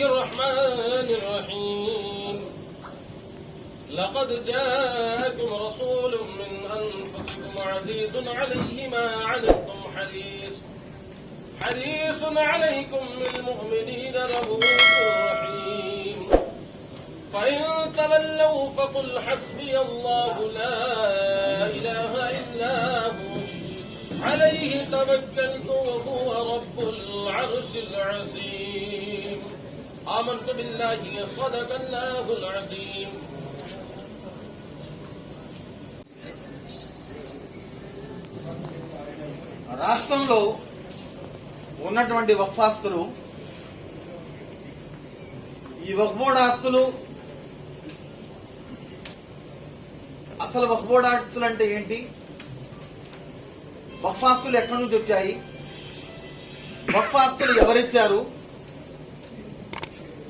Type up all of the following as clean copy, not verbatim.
الرحمن الرحيم لقد جاءكم رسول من أنفسكم عزيز عليه ما عنتم حريص عليكم بالمؤمنين رؤوف رحيم فإن تولوا فقل حسبي الله لا إله إلا هو عليه توكلت وهو رب العرش العظيم آمنت بالله صدق الله العظيم. రాష్ట్రంలో ఉన్నటువంటి వక్ఫ్ ఆస్తులు, ఈ వక్ఫ్ బోర్డు ఆస్తులు, అసలు వక్ఫ్ బోర్డు ఆస్తులు అంటే ఏంటి, వక్ఫ్ ఆస్తులు ఎక్కడి నుంచి వచ్చాయి, వక్ఫ్ ఆస్తులు ఎవరిచ్చారు,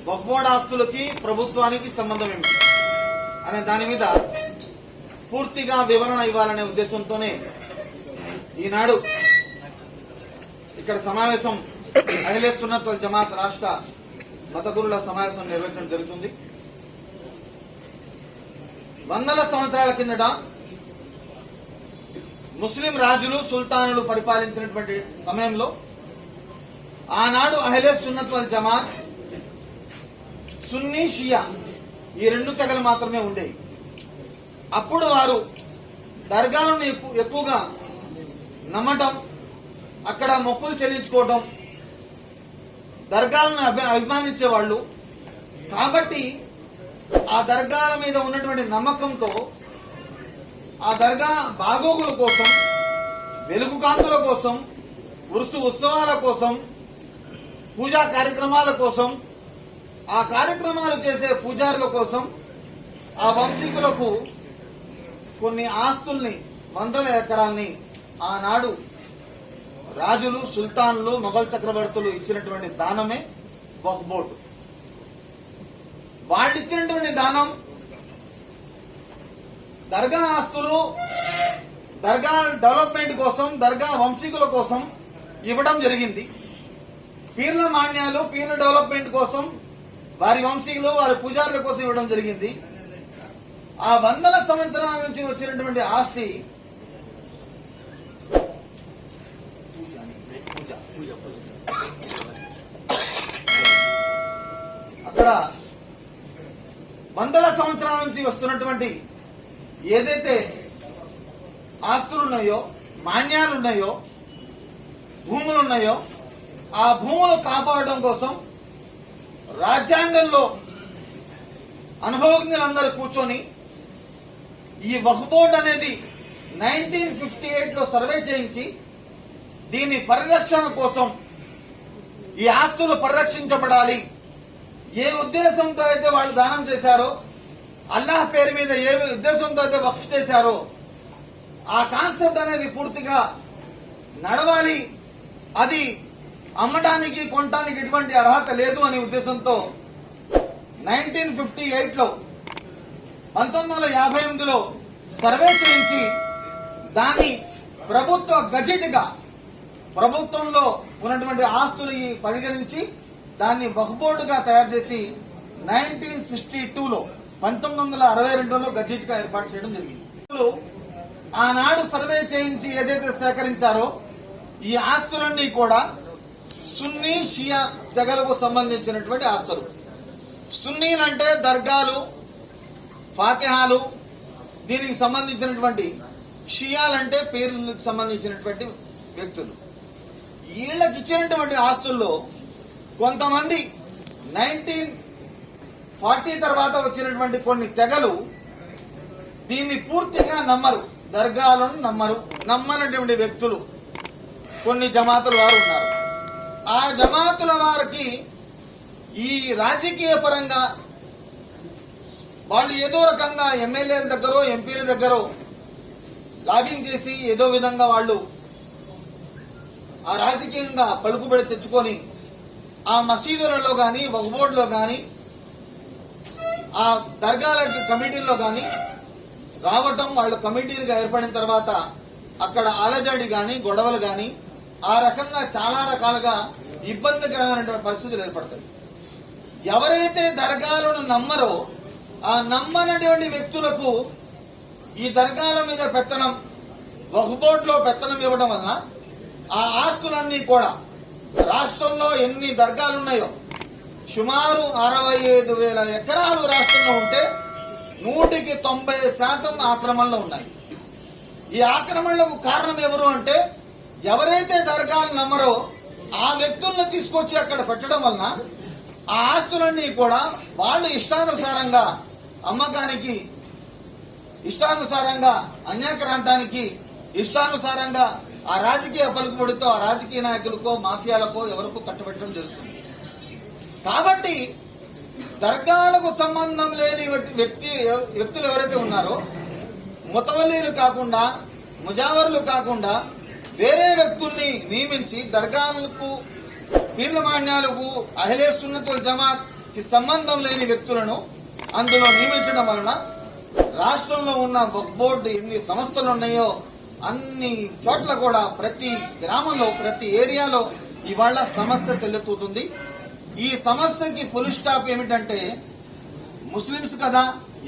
వక్ఫ్ బోర్డు ఆస్తులకి ప్రభుత్వానికి సంబంధం ఏమిటి అనే దాని మీద పూర్తిగా వివరణ ఇవ్వాలనే ఉద్దేశంతోనే ఈనాడు ఇక్కడ సమావేశం అహ్లే సున్నత్ వల్ జమాత్ రాష్ట్ర మత గురుల సమావేశం నిర్వహించడం జరుగుతుంది. వందల సంవత్సరాల కిందట ముస్లిం రాజులు సుల్తానులు పరిపాలించినటువంటి సమయంలో ఆనాడు అహ్లే సున్నత్ వల్ జమాత్, సున్నీ షియా ఈ రెండు తెగలు మాత్రమే ఉండేవి. అప్పుడు వారు దర్గాలను ఎక్కువగా నమ్మటం, అక్కడ మొక్కులు చెల్లించుకోవడం, దర్గాలను అభిమానించేవాళ్లు. కాబట్టి ఆ దర్గాల మీద ఉన్నటువంటి నమ్మకంతో ఆ దర్గా బాగోగుల కోసం, వెలుగు కాంతుల కోసం, ఉత్సవాల కోసం, పూజా కార్యక్రమాల కోసం, ఆ కార్యక్రమాలు చేసే పూజారుల కోసం ఆ వంశీకులకు కొన్ని ఆస్తుల్ని, వందల ఎకరాల్ని ఆనాడు రాజులు, సుల్తాన్లు, మొఘల్ చక్రవర్తులు ఇచ్చినటువంటి దానమే వక్ఫ్ బోర్డు. వాళ్ళు ఇచ్చినటువంటి దానం దర్గా ఆస్తులు, దర్గా డెవలప్మెంట్ కోసం, దర్గా వంశీకుల కోసం ఇవ్వడం జరిగింది. పీర్ల మాన్యాలు, పీర్ల డెవలప్మెంట్ కోసం, వారి వంశీకులు, వారి పూజారుల కోసం ఇవ్వడం జరిగింది. ఆ వందల సంవత్సరాల నుంచి వచ్చినటువంటి ఆస్తి అక్కడ వందల సంవత్సరాల నుంచి వస్తున్నటువంటి ఏదైతే ఆస్తులున్నాయో, మాన్యాలున్నాయో, భూములున్నాయో, ఆ భూములు కాపాడడం కోసం రాజ్యాంగంలో అనుభవజ్ఞులందరూ కూర్చొని ఈ వక్ఫ్ బోర్డు అనేది 1958లో సర్వే చేయించి దీని పరిరక్షణ కోసం, ఈ ఆస్తులు పరిరక్షించబడాలి, ఏ ఉద్దేశంతో అయితే వాళ్ళు దానం చేశారో, అల్లాహ్ పేరు మీద ఏ ఉద్దేశంతో అయితే వక్ఫ్ చేశారో ఆ కాన్సెప్ట్ అనేది పూర్తిగా నడవాలి, అది అమ్మడానికి, కొనడానికి ఎటువంటి అర్హత లేదు అనే ఉద్దేశంతో 1958లో 1958లో సర్వే చేయించి దాన్ని ప్రభుత్వ గజెట్ గా, ప్రభుత్వంలో ఉన్నటువంటి ఆస్తులు పరిగణించి దాన్ని వక్ఫ్ బోర్డుగా తయారు చేసి 1962లో 1962లో గజెట్ గా ఏర్పాటు చేయడం జరిగింది. ఆనాడు సర్వే చేయించి ఏదైతే సేకరించారో ఈ ఆస్తులన్నీ కూడా సున్నీ షియా తెగలకు సంబంధించినటువంటి ఆస్తులు. సున్నీలంటే దర్గాలు, ఫాతిహాలు, దీనికి సంబంధించినటువంటి, షియాలంటే పీర్లకు సంబంధించినటువంటి వ్యక్తులు. వీళ్ళకి ఇచ్చినటువంటి ఆస్తుల్లో కొంతమంది 1940 తర్వాత వచ్చినటువంటి కొన్ని తెగలు దీన్ని పూర్తిగా నమ్మరు, దర్గాలను నమ్మనటువంటి వ్యక్తులు కొన్ని జమాతుల వారు ఉన్నారు. ఆ జమాతుల వారికి ఈ రాజకీయ పరంగా వాళ్ళు ఏదో రకంగా ఎమ్మెల్యేల దగ్గర, ఎంపీల దగ్గర లాబింగ్ చేసి ఏదో విధంగా వాళ్ళు ఆ రాజకీయంగా పలుకుబడి తెచ్చుకొని ఆ మసీదులలో గాని, వక్ఫ్ బోర్డులో గాని, ఆ దర్గాల కమిటీల్లో గాని రావటం, వాళ్ళు కమిటీలుగా ఏర్పడిన తర్వాత అక్కడ అలజడి గాని, గొడవలు గాని, ఆ రకంగా చాలా రకాలుగా ఇబ్బందికరమైనటువంటి పరిస్థితులు ఏర్పడతాయి. ఎవరైతే దర్గాలను నమ్మరో ఆ నమ్మనటువంటి వ్యక్తులకు ఈ దర్గాల మీద పెత్తనం, వక్ఫ్ బోర్డులో పెత్తనం ఇవ్వడం వలన ఆ ఆస్తులన్నీ కూడా రాష్ట్రంలో ఎన్ని దర్గాలు ఉన్నాయో సుమారు 65,000 ఎకరాలు రాష్ట్రంలో ఉంటే 90% ఆక్రమణలో ఉన్నాయి. ఈ ఆక్రమణలకు కారణం ఎవరు అంటే ఎవరైతే దర్గాలు నమ్మరో ఆ వ్యక్తులను తీసుకొచ్చి అక్కడ పెట్టడం వలన ఆ ఆస్తులన్నీ కూడా వాళ్ళు ఇష్టానుసారంగా అమ్మకానికి, ఇష్టానుసారంగా అన్యాక్రాంతానికి, ఇష్టానుసారంగా ఆ రాజకీయ పలుకుబడితో ఆ రాజకీయ నాయకులకో మాఫియాలకో ఎవరికో కట్టబెట్టడం జరుగుతుంది. కాబట్టి దర్గాలకు సంబంధం లేని వ్యక్తులు ఎవరైతే ఉన్నారో ముతవల్లీలు కాకుండా, ముజావరులు కాకుండా వేరే వ్యక్తుల్ని నియమించి దర్గాలకు, పీర్ల మాన్యాలకు, అహ్లే సున్నత్ వల్ జమాత్ కి సంబంధం లేని వ్యక్తులను అందులో నియమించడం వలన రాష్ట్రంలో ఉన్న వక్ఫ్ బోర్డు ఎన్ని సంస్థలు ఉన్నాయో అన్ని చోట్ల కూడా ప్రతి గ్రామంలో, ప్రతి ఏరియాలో ఇవాళ సమస్య తలెత్తుతుంది. ఈ సమస్యకి ఫుల్ స్టాప్ ఏమిటంటే ముస్లింస్ కదా,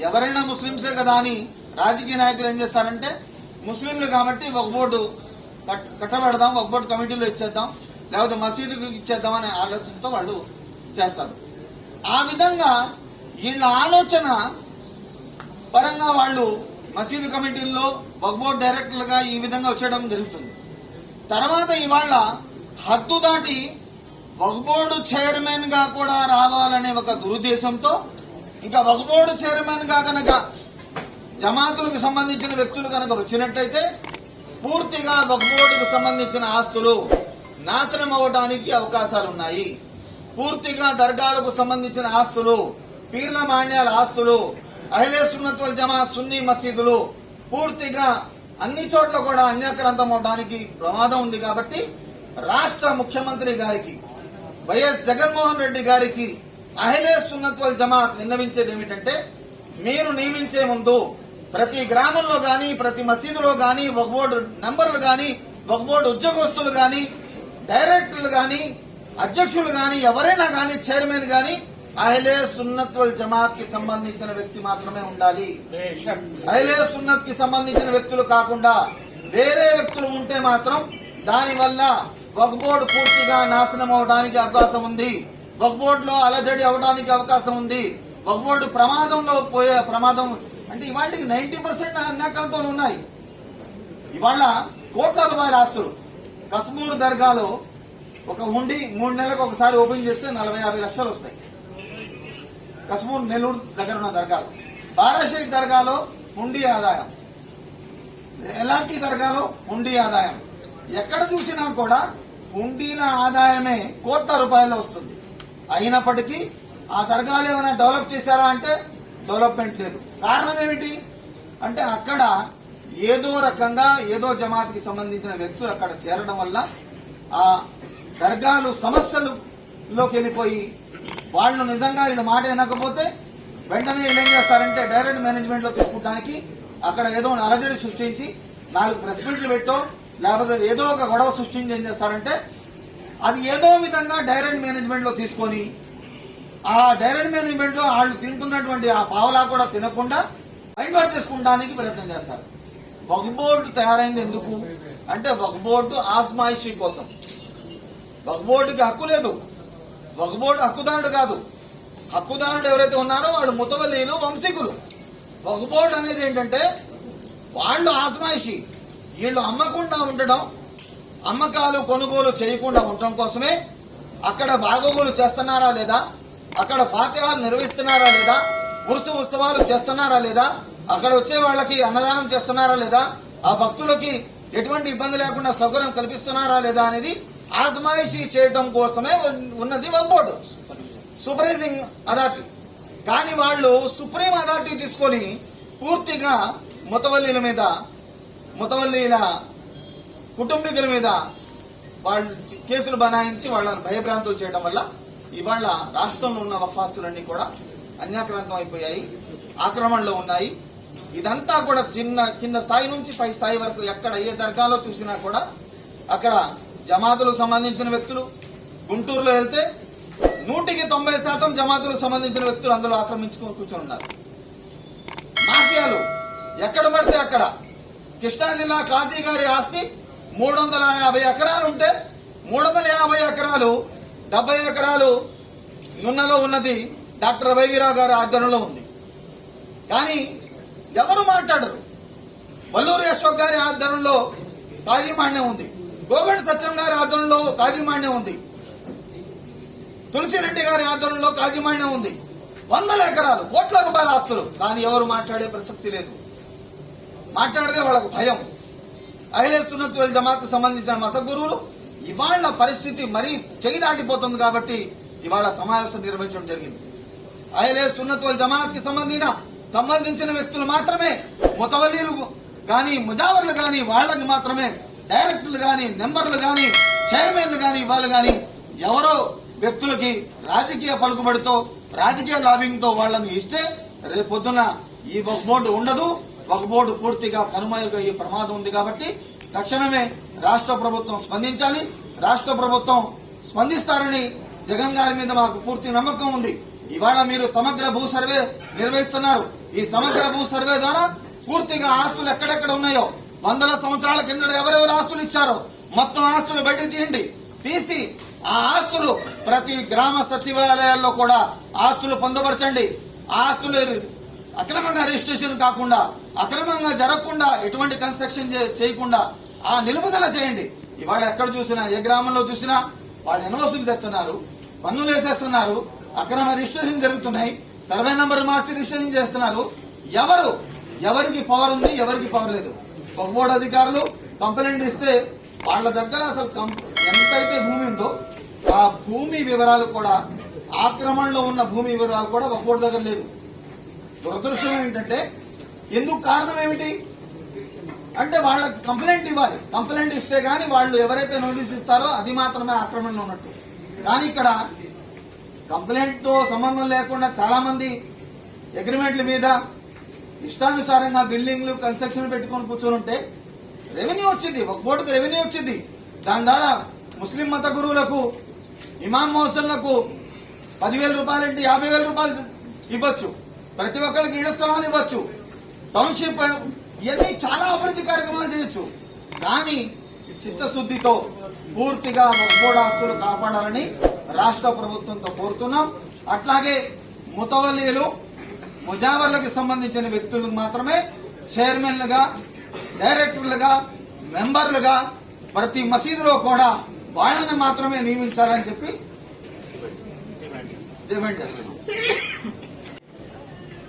ఎవరైనా ముస్లింసే కదా అని రాజకీయ నాయకులు ఏం చేస్తారంటే ముస్లింలు కాబట్టి వక్ఫ్ బోర్డు కట్టబెడదాం, వక్ఫ్ బోర్డు కమిటీలో ఇచ్చేద్దాం, లేకపోతే మసీదుకు ఇచ్చేద్దాం అనే ఆలోచనతో వాళ్ళు చేస్తారు. ఆ విధంగా వీళ్ళ ఆలోచన పరంగా వాళ్ళు మసీదు కమిటీల్లో వక్ఫ్ బోర్డు డైరెక్టర్లుగా ఈ విధంగా వచ్చేయడం జరుగుతుంది. తర్వాత ఇవాళ హద్దు దాటి వక్ఫ్ బోర్డు చైర్మన్ గా కూడా రావాలనే ఒక దురుద్దేశంతో, ఇంకా వక్ఫ్ బోర్డు చైర్మన్ గా కనుక జమాతులకు సంబంధించిన వ్యక్తులు కనుక వచ్చినట్టయితే పూర్తిగా వక్ఫ్ బోర్డుకు సంబంధించిన ఆస్తులు నాశనం అవ్వడానికి అవకాశాలున్నాయి. పూర్తిగా దర్గాలకు సంబంధించిన ఆస్తులు, పీర్ల మాన్యాల ఆస్తులు, అహ్లే సున్నత్ వల్ జమాత్ సున్నీ మసీదులు పూర్తిగా అన్ని చోట్ల కూడా అన్యాక్రాంతం అవడానికి ప్రమాదం ఉంది. కాబట్టి రాష్ట్ర ముఖ్యమంత్రి గారికి, వైఎస్ జగన్మోహన్ రెడ్డి గారికి అహ్లే సున్నత్ వల్ జమాత్ విన్నవించేది ఏమిటంటే మీరు నియమించే ముందు ప్రతి గ్రామంలో గాని, ప్రతి మసీదులో గాని వక్ఫ్ బోర్డు నంబర్లు గాని, వక్ఫ్ బోర్డు ఉద్యోగస్తులు గాని, డైరెక్టర్లు గాని, అధ్యక్షులు గాని, ఎవరైనా గాని, చైర్మన్ గాని అహ్లే సున్నత్ వల్ జమాత్ కి సంబంధించిన వ్యక్తి మాత్రమే ఉండాలి. అహ్లే సున్నత్ కి సంబంధించిన వ్యక్తులు కాకుండా వేరే వ్యక్తులు ఉంటే మాత్రం దానివల్ల వక్ఫ్ బోర్డు పూర్తిగా నాశనం అవడానికి అవకాశం ఉంది. వక్ఫ్ బోర్డులో అలజడి అవడానికి అవకాశం ఉంది. వక్ఫ్ బోర్డు ప్రమాదంలో పోయే ప్రమాదం అంటే ఇవాటికి 90% అన్యాకాలతో ఉన్నాయి. ఇవాళ కోట్ల రూపాయల ఆస్తులు కశ్మూర్ దర్గాలో ఒక హుండీ 3 నెలలకు ఒకసారి ఓపెన్ చేస్తే 40-50 లక్షలు వస్తాయి. కశ్మూర్ నెల్లూరు దగ్గర ఉన్న దర్గాలో, బారాషేక్ దర్గాలో హుండీ ఆదాయం, ఎలాంటి దర్గాలో హుండీ ఆదాయం, ఎక్కడ చూసినా కూడా హుండీల ఆదాయమే కోట్ల రూపాయలు వస్తుంది. అయినప్పటికీ ఆ దర్గాలు ఏమైనా డెవలప్ చేశారా అంటే డెవలప్మెంట్ లేదు. కారణం ఏమిటి అంటే అక్కడ ఏదో రకంగా ఏదో జమాత్కి సంబంధించిన వ్యక్తులు అక్కడ చేరడం వల్ల ఆ దర్గాలు సమస్యలలోకి వెళ్ళిపోయి వాళ్ళు నిజంగా వీళ్ళ మాట వినకపోతే వెంటనే వీళ్ళు ఏం చేస్తారంటే డైరెక్ట్ మేనేజ్మెంట్ లో తీసుకుంటానికి అక్కడ ఏదో అలజడి సృష్టించి 4 ప్రెస్ మీట్లు పెట్టో లేకపోతే ఏదో ఒక గొడవ సృష్టించి ఏం చేస్తారంటే అది ఏదో విధంగా డైరెక్ట్ మేనేజ్మెంట్ లో తీసుకొని ఆ డైరెక్ట్ మేనేజ్మెంట్ లో వాళ్ళు తింటున్నటువంటి ఆ పావలా కూడా తినకుండా బయట చేసుకోవడానికి ప్రయత్నం చేస్తారు. వక్ఫ్ బోర్డు తయారైంది ఎందుకు అంటే వక్ఫ్ బోర్డు ఆస్మాయిషీ కోసం. వక్ఫ్ బోర్డుకి హక్కు లేదు. వక్ఫ్ బోర్డు హక్కుదారుడు కాదు. హక్కుదారుడు ఎవరైతే ఉన్నారో వాళ్ళు ముతవల్లీలు, వంశీకులు. వక్ఫ్ బోర్డు అనేది ఏంటంటే వాళ్ళు ఆస్మాయిషీ, వీళ్ళు అమ్మకుండా ఉండడం, అమ్మకాలు కొనుగోలు చేయకుండా ఉండటం కోసమే అక్కడ బాగోగులు చేస్తున్నారా లేదా, అక్కడ ఫాతిహాలు నిర్వహిస్తున్నారా లేదా, ఉత్సవాలు చేస్తున్నారా లేదా, అక్కడ వచ్చే వాళ్ళకి అన్నదానం చేస్తున్నారా లేదా, ఆ భక్తులకి ఎటువంటి ఇబ్బంది లేకుండా సౌకర్యం కల్పిస్తున్నారా లేదా అనేది ఆజమాయిషీ చేయడం కోసమే ఉన్నది వక్ఫ్ బోర్డు, సూపర్వైజింగ్ అథారిటీ. కానీ వాళ్ళు సుప్రీం అథారిటీ తీసుకొని పూర్తిగా ముతవల్లీల మీద, ముతవల్లీల కుటుంబీకుల మీద వాళ్ళు కేసులు బనాయించి వాళ్ళని భయభ్రాంతులు చేయడం వల్ల ఇవాళ రాష్ట్రంలో ఉన్న వక్ఫాస్తులన్నీ కూడా అన్యాక్రాంతం అయిపోయాయి, ఆక్రమణలో ఉన్నాయి. ఇదంతా కూడా కింద స్థాయి నుంచి పై స్థాయి వరకు ఎక్కడ ఏ దర్గాలో చూసినా కూడా అక్కడ జమాతులకు సంబంధించిన వ్యక్తులు, గుంటూరులో వెళ్తే 190% జమాతులకు సంబంధించిన వ్యక్తులు అందులో ఆక్రమించుకుని కూర్చొని ఉన్నారు. మాఫియాలు ఎక్కడ పడితే అక్కడ. కృష్ణా జిల్లా కాజీ గారి ఆస్తి 350 ఎకరాలు ఉంటే 350 ఎకరాలు 70 ఎకరాలు నున్నలో ఉన్నది డాక్టర్ వైవీరావు గారి ఆధ్వర్యంలో ఉంది. కానీ ఎవరు మాట్లాడరు. వల్లూరి అశోక్ గారి ఆధ్వర్యంలో కాజీమాన్యం ఉంది. గోగండి సత్యం గారి ఆధ్వర్యంలో కాజీమాన్యం ఉంది. తులసిరెడ్డి గారి ఆధ్వర్యంలో కాజీమాన్యం ఉంది. 100 ఎకరాలు, కోట్ల రూపాయల ఆస్తులు. కానీ ఎవరు మాట్లాడే ప్రసక్తి లేదు. మాట్లాడితే వాళ్ళకు భయం. అహ్లే సున్నత్ వల్ జమాత్ సంబంధించిన మత గురువులు ఇవాళ పరిస్థితి మరీ చెయ్యి దాటిపోతుంది కాబట్టి ఇవాళ సమావేశం నిర్వహించడం జరిగింది. అహ్లే సున్నత్ వల్ జమాత్ కి సంబంధించిన వ్యక్తులు మాత్రమే, ముతవల్లీలు గాని ముజావర్లు గాని వాళ్ళకి మాత్రమే డైరెక్టర్లు గాని నెంబర్లు గాని చైర్మన్లు గాని వాళ్ళు గాని ఎవరో వ్యక్తులకి రాజకీయ పలుకుబడితో రాజకీయ లాబింగ్ తో వాళ్ళని ఇస్తే రేపొద్దున ఈ వక్ఫ్ బోర్డు ఉండదు. వక్ఫ్ బోర్డు పూర్తిగా కనుమరుగయ్యే ప్రమాదం ఉంది. కాబట్టి తక్షణమే రాష్ట్ర ప్రభుత్వం స్పందించాలి. రాష్ట్ర ప్రభుత్వం స్పందిస్తారని జగన్ గారి మీద మాకు పూర్తి నమ్మకం ఉంది. ఇవాళ మీరు సమగ్ర భూ సర్వే నిర్వహిస్తున్నారు. ఈ సమగ్ర భూ సర్వే ద్వారా పూర్తిగా ఆస్తులు ఎక్కడెక్కడ ఉన్నాయో, 100 సంవత్సరాల కింద ఎవరెవరు ఆస్తులు ఇచ్చారో మొత్తం ఆస్తులు బయట తీసి ఆ ఆస్తులు ప్రతి గ్రామ సచివాలయాల్లో కూడా ఆస్తులు పొందపరచండి. ఆ ఆస్తులు అక్రమంగా రిజిస్ట్రేషన్ కాకుండా, అక్రమంగా జరగకుండా, ఎటువంటి కన్స్ట్రక్షన్ చేయకుండా ఆ నిలుపుదల చేయండి. ఇవాళ ఎక్కడ చూసినా, ఏ గ్రామంలో చూసినా వాళ్ళు ఎన్ఓసీలు తెస్తున్నారు, పన్నులు వేసేస్తున్నారు, అక్రమ రిజిస్ట్రేషన్ జరుగుతున్నాయి, సర్వే నంబర్ మార్చి రిజిస్ట్రేషన్ చేస్తున్నారు. ఎవరికి పవర్ ఉంది, ఎవరికి పవర్ లేదు. వక్ఫ్ బోర్డు అధికారులు కంప్లైంట్ ఇస్తే వాళ్ళ దగ్గర అసలు ఎంతైతే భూమి ఉందో ఆ భూమి వివరాలు కూడా, ఆక్రమణలో ఉన్న భూమి వివరాలు కూడా వక్ఫ్ బోర్డు దగ్గర లేదు. దురదృష్టం ఏంటంటే, ఎందుకు కారణం ఏమిటి అంటే వాళ్ళకి కంప్లైంట్ ఇవ్వాలి. కంప్లైంట్ ఇస్తే గానీ వాళ్ళు ఎవరైతే నోటీస్ ఇస్తారో అది మాత్రమే ఆక్రమణలో ఉన్నట్టు. కానీ ఇక్కడ కంప్లైంట్ తో సంబంధం లేకుండా చాలా మంది అగ్రిమెంట్ల మీద ఇష్టానుసారంగా బిల్డింగ్లు కన్స్ట్రక్షన్ పెట్టుకొని కూర్చొని ఉంటే రెవెన్యూ వచ్చింది, వక్ఫ్ బోర్డుకు రెవెన్యూ వచ్చింది. దాని ద్వారా ముస్లిం మత గురువులకు, ఇమాం మోసళ్లకు 10,000 రూపాయలు అంటే 50,000 రూపాయలు ఇవ్వచ్చు. ప్రతి ఒక్కరికి ఇళ్ల స్థలాలు ఇవ్వచ్చు. టౌన్షిప్ ఇవన్నీ చాలా అభివృద్ధి కార్యక్రమాలు చేయొచ్చు. కానీ చిత్తశుద్దితో పూర్తిగా వక్ఫ్ బోర్డు ఆస్తులు కాపాడాలని రాష్ట్ర ప్రభుత్వంతో కోరుతున్నాం. అట్లాగే ముతవల్లీలు, ముజావర్లకు సంబంధించిన వ్యక్తులకు మాత్రమే చైర్మన్లుగా, డైరెక్టర్లుగా, మెంబర్లుగా ప్రతి మసీదులో కూడా వాళ్ళని మాత్రమే నియమించాలని చెప్పి డిమాండ్ చేస్తున్నాం.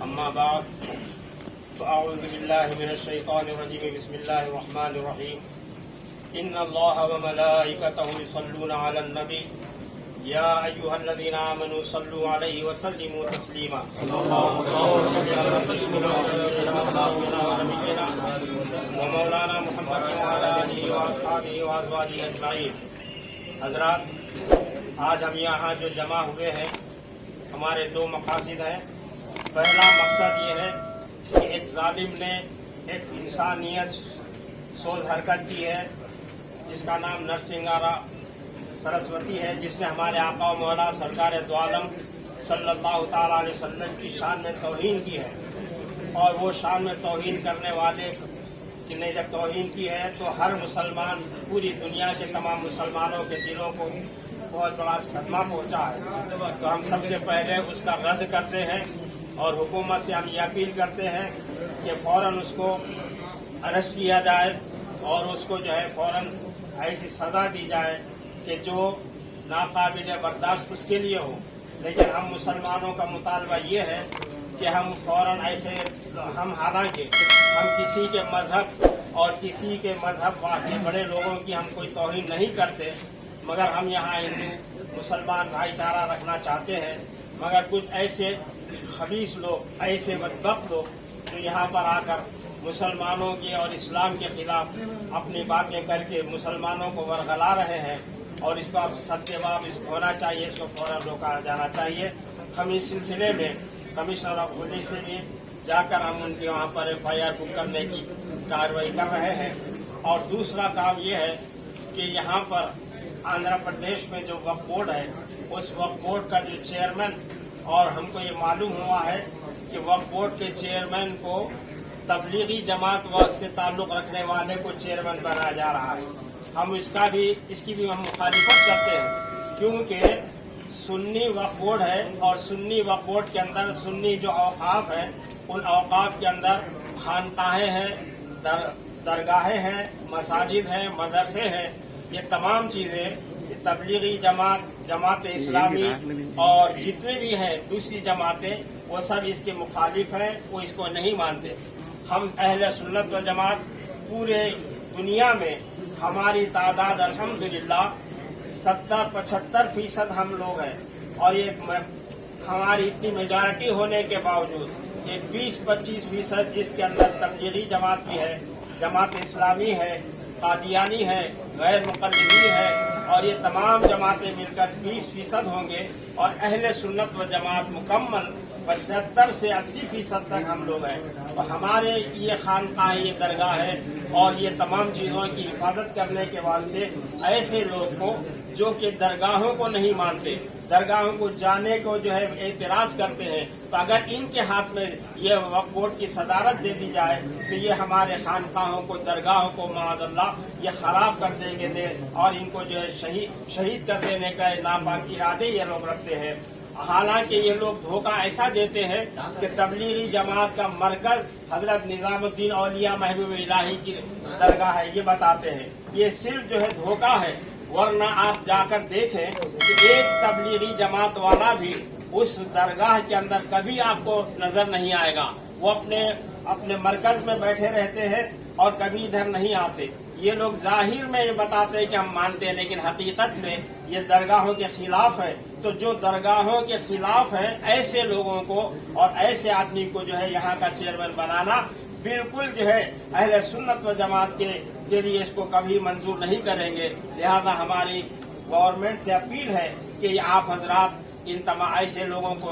अम्मा बाद फ़अऊज़ु बिल्लाहि मिनश शैतानिर रजीम बिस्मिल्लाहिर रहमानिर रहीम इन्नल्लाह व मलाइकतहु युसल्लूना अलन नबी या अय्युहल्लज़ीना आमनू सल्लू अलैहि व सल्लिमू तस्लीमा व मौलाना मुहम्मद व अला आलिहि व अस्हाबिहि व अज़वाजिहि अजमाइन। हज़रात, आज हम यहाँ जो जमा हुए हैं, हमारे 2 मकासद हैं। पहला मकसद ये है कि एक जालिम ने एक इंसानियत सोच हरकत की है जिसका नाम नरसिंगारा सरस्वती है, जिसने हमारे आका व मौला सरकार दो आलम सल्लल्लाहु ताला अलैहि वसल्लम की शान में तौहीन की है। और वो शान में तौहीन करने वाले ने जब तौहीन की है तो हर मुसलमान, पूरी दुनिया के तमाम मुसलमानों के दिलों को बहुत बड़ा सदमा पहुंचा है। तो हम सबसे पहले उसका रद्द करते हैं और हुकूमत से हम ये अपील करते हैं कि फौरन उसको अरेस्ट किया जाए और उसको जो है फौरन ऐसी सज़ा दी जाए कि जो नाकाबिल बर्दाश्त उसके लिए हो। लेकिन हम मुसलमानों का मुतालबा ये है कि हम फौरन ऐसे, हम हालांकि हम किसी के मजहब और किसी के मजहब के बड़े लोगों की हम कोई तौहीन नहीं करते, मगर हम यहाँ हिंदू मुसलमान भाईचारा रखना चाहते हैं। मगर कुछ ऐसे खबीस लोग, ऐसे बदबख्त लोग जो यहाँ पर आकर मुसलमानों की और इस्लाम के खिलाफ अपनी बातें करके मुसलमानों को वरगला रहे हैं और इसको अब सत्यवाब होना चाहिए, इसको फौरन रोका जाना चाहिए। हम इस सिलसिले में कमिश्नर ऑफ पुलिस से भी जाकर हम उनके वहाँ पर FIR बुक करने की कार्रवाई कर रहे हैं। और दूसरा काम ये है कि यहाँ पर आंध्र प्रदेश में जो वक्फ बोर्ड है उस वक्फ बोर्ड का जो चेयरमैन, और हमको ये मालूम हुआ है कि वक्फ बोर्ड के चेयरमैन को तबलीगी जमात से ताल्लुक रखने वाले को चेयरमैन बनाया जा रहा है। हम इसकी भी हम मुखालिफत करते हैं, क्योंकि सुन्नी वक्फ बोर्ड है और सुन्नी वक्फ बोर्ड के अंदर सुन्नी जो औकाफ है उन औकाफ के अंदर खानकाहें हैं, दरगाहें हैं, मसाजिद हैं, मदरसे हैं, ये तमाम चीजें तबलीगी जमात इस्लामी और जितने भी हैं दूसरी जमातें वो सब इसके मुखालिफ हैं, वो इसको नहीं मानते। हम अहले सुन्नत व जमात पूरे दुनिया में हमारी तादाद अल्हम्दुलिल्लाह 70-75% हम लोग हैं, और ये हमारी इतनी मेजॉरिटी होने के बावजूद एक 20-25% जिसके अंदर तबलीगी जमात भी है, जमात इस्लामी है, कादियानी है, गैर मुक़ल्लिदीन है, और ये तमाम जमातें मिलकर 20% होंगे, और अहले सुन्नत व जमात मुकम्मल 75 से 80% तक हम लोग हैं। और हमारे ये खानकाह, ये दरगाह है, और ये तमाम चीज़ों की हिफाजत करने के वास्ते ऐसे लोग को जो कि दरगाहों को नहीं मानते, दरगाहों को जाने को जो है एतराज करते हैं, तो अगर इनके हाथ में ये वक्फ बोर्ड की सदारत दे दी जाए तो ये हमारे खानकाहों को, दरगाहों को माअज़ल्लाह ये खराब कर देंगे और इनको जो है शहीद कर देने का नापाक इरादे ये लोग रखते हैं। हालांकि ये लोग धोखा ऐसा देते हैं कि तबलीगी जमात का मरकज हजरत निजामुद्दीन औलिया महबूब इलाही की दरगाह है, ये बताते हैं। ये सिर्फ जो है धोखा है, वरना आप जाकर देखें कि एक तबलीगी जमात वाला भी उस दरगाह के अंदर कभी आपको नजर नहीं आएगा। वो अपने मरकज में बैठे रहते हैं और कभी इधर नहीं आते। ये लोग जाहिर में ये बताते हैं कि हम मानते हैं, लेकिन हकीकत में ये दरगाहों के खिलाफ है। तो जो दरगाहों के खिलाफ है ऐसे लोगों को और ऐसे आदमी को जो है यहाँ का चेयरमैन बनाना बिल्कुल जो है अहले सुन्नत व जमात के लिए इसको कभी मंजूर नहीं करेंगे। लिहाजा हमारी गवर्नमेंट से अपील है कि आप हजरात इन तमाम ऐसे लोगों को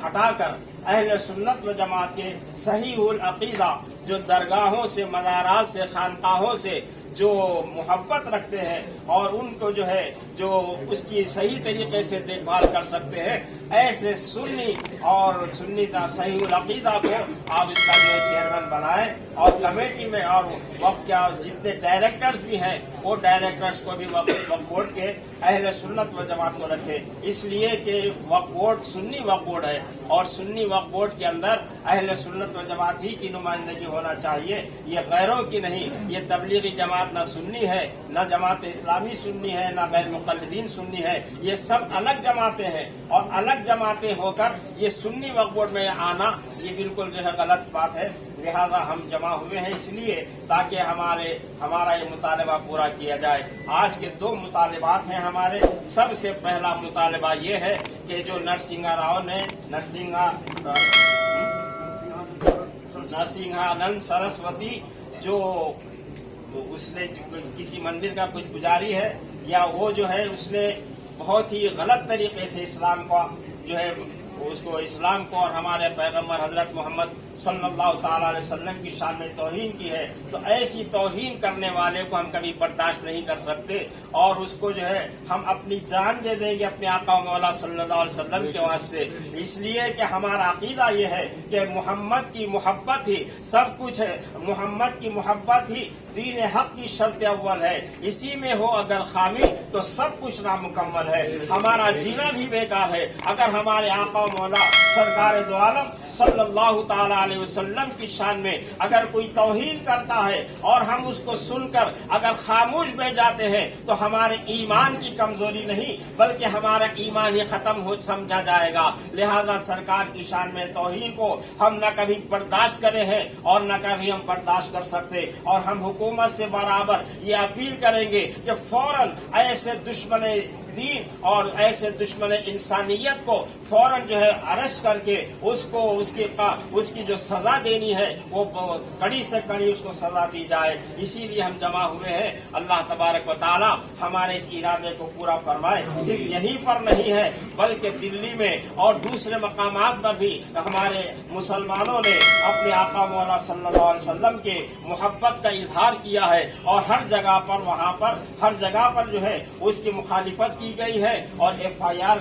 हटाकर अहले सुन्नत व जमात के सही उल अकीदा, जो दरगाहों से, मज़ारात से, खानकाहों से जो मोहब्बत रखते हैं और उनको जो है जो उसकी सही तरीके से देखभाल कर सकते हैं, ऐसे सुन्नी और सुन्नी का सही उल अकीदा को आप इसका जो है चेयरमैन बनाएं, और कमेटी में और वक्फ क्या जितने डायरेक्टर्स भी हैं वो डायरेक्टर्स को भी वक्फ बोर्ड के अहले सुन्नत व जमात को रखें। इसलिए कि वक्फ बोर्ड सुन्नी वक्फ बोर्ड है और सुन्नी वक्फ बोर्ड के अंदर अहले सुन्नत व जमात ही की नुमाइंदगी होना चाहिए, ये गैरों की नहीं। ये तबलीगी जमात न सुन्नी है, न जमात इस्लामी सुन्नी है, न गैर मुक़ल्लिदीन सुन्नी है। ये सब अलग जमातें हैं, और अलग जमातें होकर ये सुन्नी वक्फ बोर्ड में आना ये बिल्कुल जो है गलत बात है। लिहाजा हम जमा हुए हैं इसलिए ताकि हमारा ये मुतालबा पूरा किया जाए। आज के 2 मुतालबात हैं हमारे। सबसे पहला मुतालबा ये है कि जो नरसिंहा राव ने नरसिंहानंद सरस्वती जो उसने किसी मंदिर का कुछ पुजारी है, या वो जो है उसने बहुत ही गलत तरीके से इस्लाम का जो है उसको इस्लाम को और हमारे पैगम्बर हजरत मोहम्मद सल्लल्लाहु ताला अलैहि वसल्लम की शान में तौहीन की है, तो ऐसी तौहीन करने वाले को हम कभी बर्दाश्त नहीं कर सकते, और उसको जो है हम अपनी जान दे देंगे अपने आका मौला सल्लल्लाहु अलैहि वसल्लम के वास्ते। इसलिए कि हमारा अकीदा ये है कि मोहम्मद की मोहब्बत ही सब कुछ है, मोहम्मद की मोहब्बत ही दीन हक की शर्त अव्वल है। इसी में हो अगर खामी तो सब कुछ नामुकम्मल है, हमारा जीना भी बेकार है। अगर हमारे आका मौला सरकार दो आलम सल्लल्लाहु ताला अलैहि वसल्लम की शान में अगर कोई तौहीन करता है और हम उसको सुनकर अगर खामोश बैठ जाते हैं तो हमारे ईमान की कमजोरी नहीं बल्कि हमारा ईमान ही खत्म हो समझा जाएगा। लिहाजा सरकार की शान में तौहीन को हम न कभी बर्दाश्त करे हैं और न कभी हम बर्दाश्त कर सकते, और हम हुकूमत से बराबर ये अपील करेंगे कि फौरन ऐसे दुश्मन दीन और ऐसे दुश्मन इंसानियत को फौरन जो है अरेस्ट करके उसको उसकी जो सजा देनी है वो कड़ी से कड़ी उसको सजा दी जाए। इसीलिए हम जमा हुए हैं। अल्लाह तबारक व तआला हमारे इस इरादे को पूरा फरमाए। सिर्फ यहीं पर नहीं है बल्कि दिल्ली में और दूसरे मकामात पर भी हमारे मुसलमानों ने अपने आका मौला सल्लल्लाहु अलैहि वसल्लम के मोहब्बत का इजहार किया है और हर जगह पर वहाँ पर हर जगह पर जो है उसकी मुखालिफत की गई है और FIR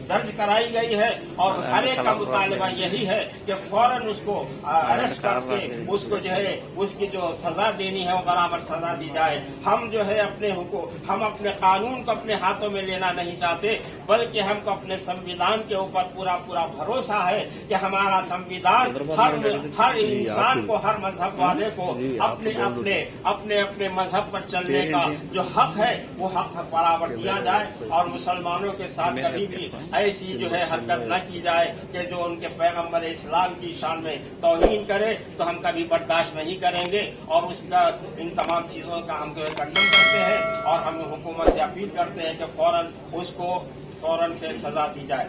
दर्ज कराई गई है और हर एक का मुतालबा यही है कि फौरन उसको अरेस्ट करके उसको जो है उसकी जो सजा देनी है वो बराबर सजा दी जाए। हम जो है हम अपने कानून को अपने हाथों में लेना नहीं चाहते, बल्कि हमको अपने संविधान के ऊपर पूरा भरोसा है कि हमारा संविधान हर इंसान को, हर मजहब वाले को अपने मजहब पर चलने का जो हक है वो हक बराबर दिया जाए और मुसलमानों के साथ कभी भी ऐसी जो है हरकत न की जाए कि जो उनके पैगम्बर इस्लाम की शान में तौहीन करे, तो हम कभी बर्दाश्त नहीं करेंगे और उसका इन तमाम चीजों का हम खंडन करते हैं और हम हुकूमत से अपील करते हैं कि फौरन से सजा दी जाए।